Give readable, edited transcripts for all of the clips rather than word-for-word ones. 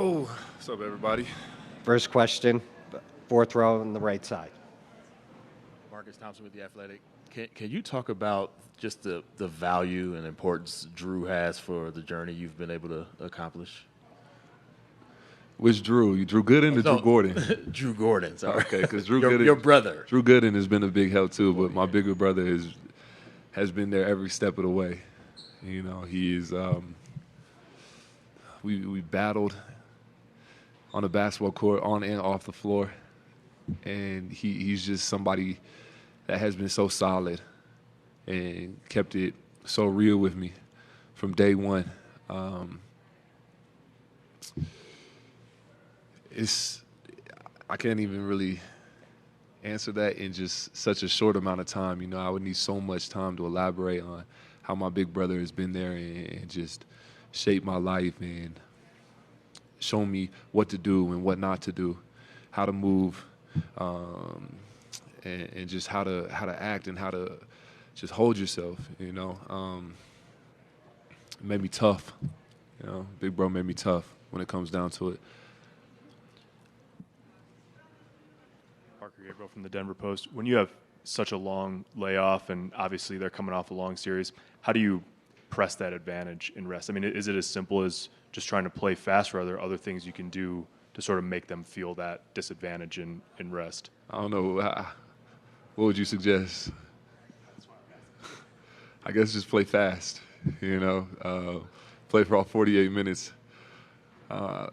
Oh, what's up, everybody? First question, fourth row on the right side. Marcus Thompson with The Athletic. Can you talk about just the value and importance Drew has for the journey you've been able to accomplish? Which Drew? You Drew Gooden or Drew Gordon? Drew Gordon, sorry. Okay, because Drew your, Gooden, your brother. Drew Gooden has been a big help too, but my bigger brother has been there every step of the way. You know, he is. We battled on the basketball court, on and off the floor, and he's just somebody that has been so solid and kept it so real with me from day one. I can't even really answer that in just such a short amount of time. You know, I would need so much time to elaborate on how my big brother has been there and just shaped my life and shown me what to do and what not to do, how to move, and just how to act and how to just hold yourself. You know, it made me tough. You know, big bro made me tough when it comes down to it. Gabriel from the Denver Post. When you have such a long layoff, and obviously they're coming off a long series, how do you press that advantage in rest? I mean, is it as simple as just trying to play fast, or are there other things you can do to sort of make them feel that disadvantage in rest? I don't know. What would you suggest? I guess just play fast, you know, play for all 48 minutes. I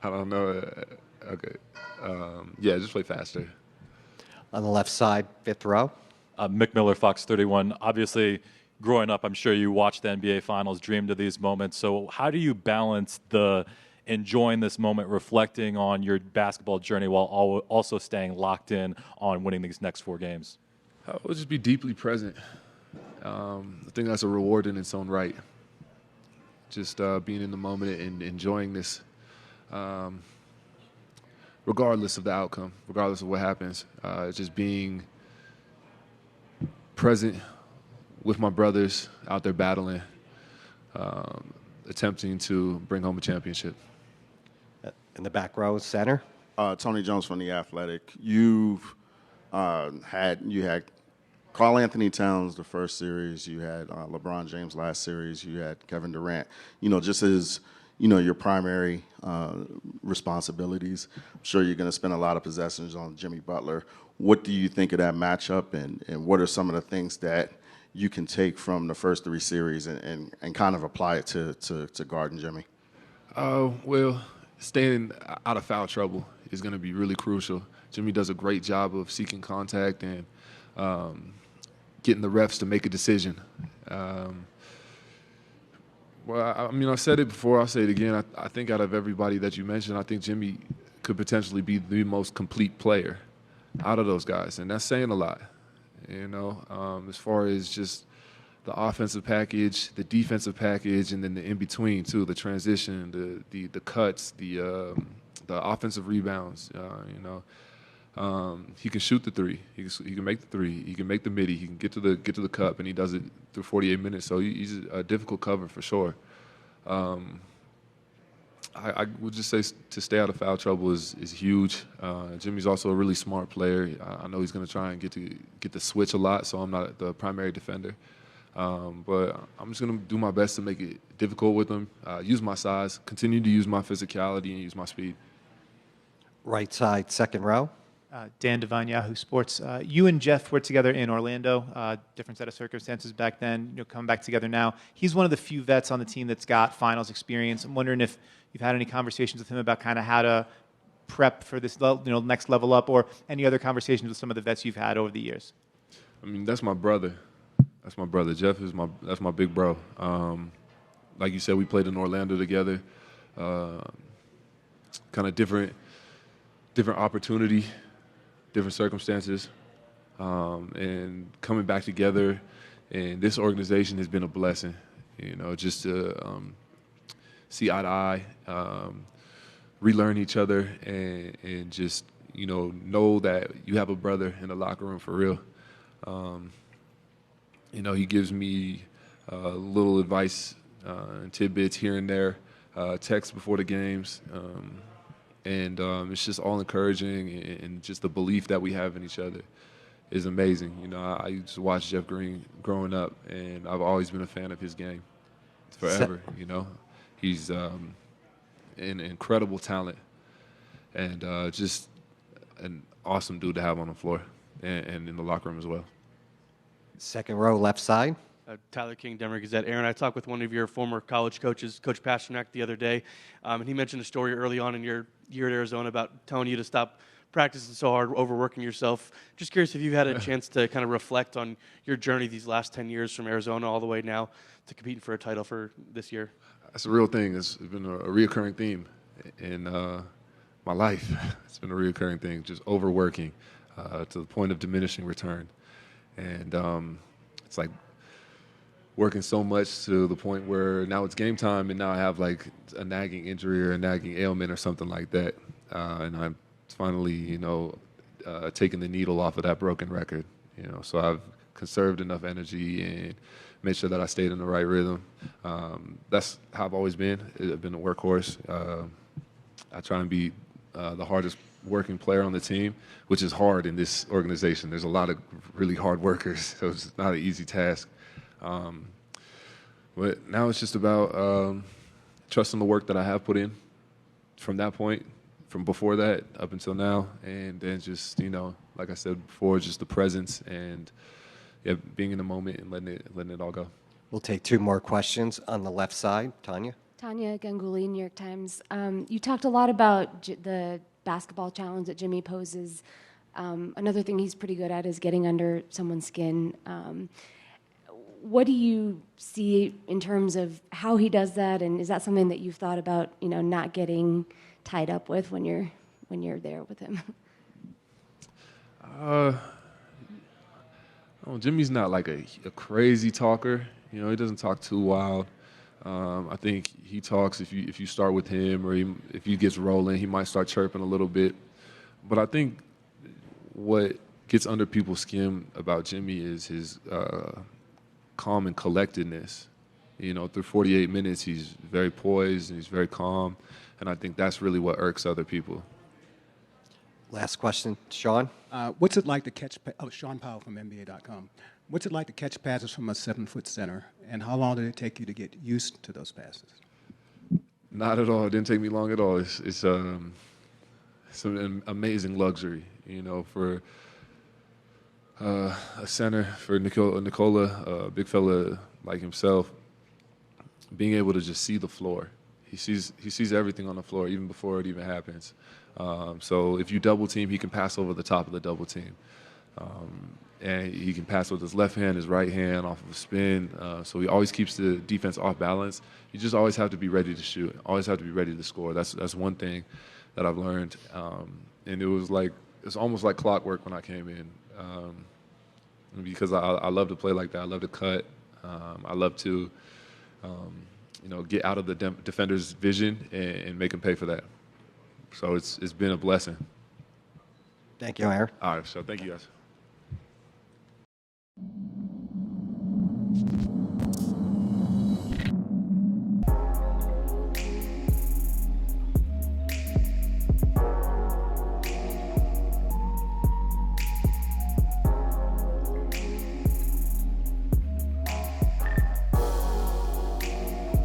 don't know. Okay. Yeah, just play faster. On the left side, fifth row. Mick Miller, Fox 31. Obviously, growing up, I'm sure you watched the NBA Finals, dreamed of these moments. So how do you balance the enjoying this moment, reflecting on your basketball journey while also staying locked in on winning these next 4 games? I would just be deeply present. I think that's a reward in its own right. Just being in the moment and enjoying this. Regardless of the outcome, regardless of what happens, just being present with my brothers out there battling, attempting to bring home a championship. In the back row, center. Tony Jones from The Athletic. You had Karl Anthony Towns the first series. You had LeBron James last series. You had Kevin Durant. You know, just as your primary responsibilities. I'm sure you're going to spend a lot of possessions on Jimmy Butler. What do you think of that matchup, and what are some of the things that you can take from the first 3 series and kind of apply it to guarding Jimmy? Well, staying out of foul trouble is going to be really crucial. Jimmy does a great job of seeking contact and getting the refs to make a decision. Well, I mean, I've said it before, I'll say it again. I think out of everybody that you mentioned, I think Jimmy could potentially be the most complete player out of those guys, and that's saying a lot, you know, as far as just the offensive package, the defensive package, and then the in-between, too, the transition, the cuts, the offensive rebounds, you know. He can shoot the 3. He can make the 3. He can make the midi. He can get to the cup, and he does it through 48 minutes. So he's a difficult cover for sure. I would just say to stay out of foul trouble is huge. Jimmy's also a really smart player. I know he's going to try and get the switch a lot, so I'm not the primary defender. But I'm just going to do my best to make it difficult with him. Use my size, continue to use my physicality, and use my speed. Right side, second row. Dan Devine, Yahoo Sports. You and Jeff were together in Orlando. Different set of circumstances back then. Coming back together now. He's one of the few vets on the team that's got finals experience. I'm wondering if you've had any conversations with him about kind of how to prep for this, next level up, or any other conversations with some of the vets you've had over the years. I mean, that's my brother. That's my brother. Jeff is that's my big bro. Like you said, we played in Orlando together. Kind of different opportunity. Different circumstances, and coming back together, and this organization has been a blessing. You know, just to see eye to eye, relearn each other, and just know that you have a brother in the locker room for real. He gives me little advice and tidbits here and there text before the games. And it's just all encouraging, and just the belief that we have in each other is amazing. You know, I used to watch Jeff Green growing up, and I've always been a fan of his game forever. You know, he's an incredible talent, and just an awesome dude to have on the floor and in the locker room as well. Second row, left side. Tyler King, Denver Gazette. Aaron, I talked with one of your former college coaches, Coach Pasternak, the other day, and he mentioned a story early on in your year at Arizona about telling you to stop practicing so hard, overworking yourself. Just curious if you've had a chance to kind of reflect on your journey these last 10 years from Arizona all the way now to competing for a title for this year. That's a real thing. It's been a reoccurring theme in my life. It's been a reoccurring thing, just overworking to the point of diminishing return. And it's like working so much to the point where now it's game time, and now I have like a nagging injury or a nagging ailment or something like that. And I'm finally, you know, taking the needle off of that broken record. You know, so I've conserved enough energy and made sure that I stayed in the right rhythm. That's how I've always been. I've been a workhorse. I try and be the hardest working player on the team, which is hard in this organization. There's a lot of really hard workers, so it's not an easy task. But now it's just about trusting the work that I have put in from that point, from before that up until now, and then just, you know, like I said before, just the presence and being in the moment and letting it all go. We'll take two more questions on the left side. Tanya? Tanya Ganguly, New York Times. You talked a lot about the basketball challenge that Jimmy poses. Another thing he's pretty good at is getting under someone's skin. What do you see in terms of how he does that, and is that something that you've thought about, you know, not getting tied up with when you're there with him? Jimmy's not like a crazy talker. You know, he doesn't talk too wild. I think he talks if you start with him, or if he gets rolling, he might start chirping a little bit. But I think what gets under people's skin about Jimmy is his calm and collectedness. You know, through 48 minutes, he's very poised and he's very calm, and I think that's really what irks other people. Last question, Sean? What's it like to catch, Sean Powell from NBA.com. What's it like to catch passes from a 7-foot center, and how long did it take you to get used to those passes? Not at all. It didn't take me long at all. It's an amazing luxury, you know, for a center, for Nikola, a big fella like himself, being able to just see the floor. He sees everything on the floor even before it even happens. So if you double team, he can pass over the top of the double team. And he can pass with his left hand, his right hand, off of a spin. So he always keeps the defense off balance. You just always have to be ready to shoot. Always have to be ready to score. That's one thing that I've learned. And it's almost like clockwork when I came in. Because I love to play like that. I love to cut. I love to, get out of the defender's vision and make him pay for that. So it's been a blessing. Thank you, Aaron. All right, so thank you guys.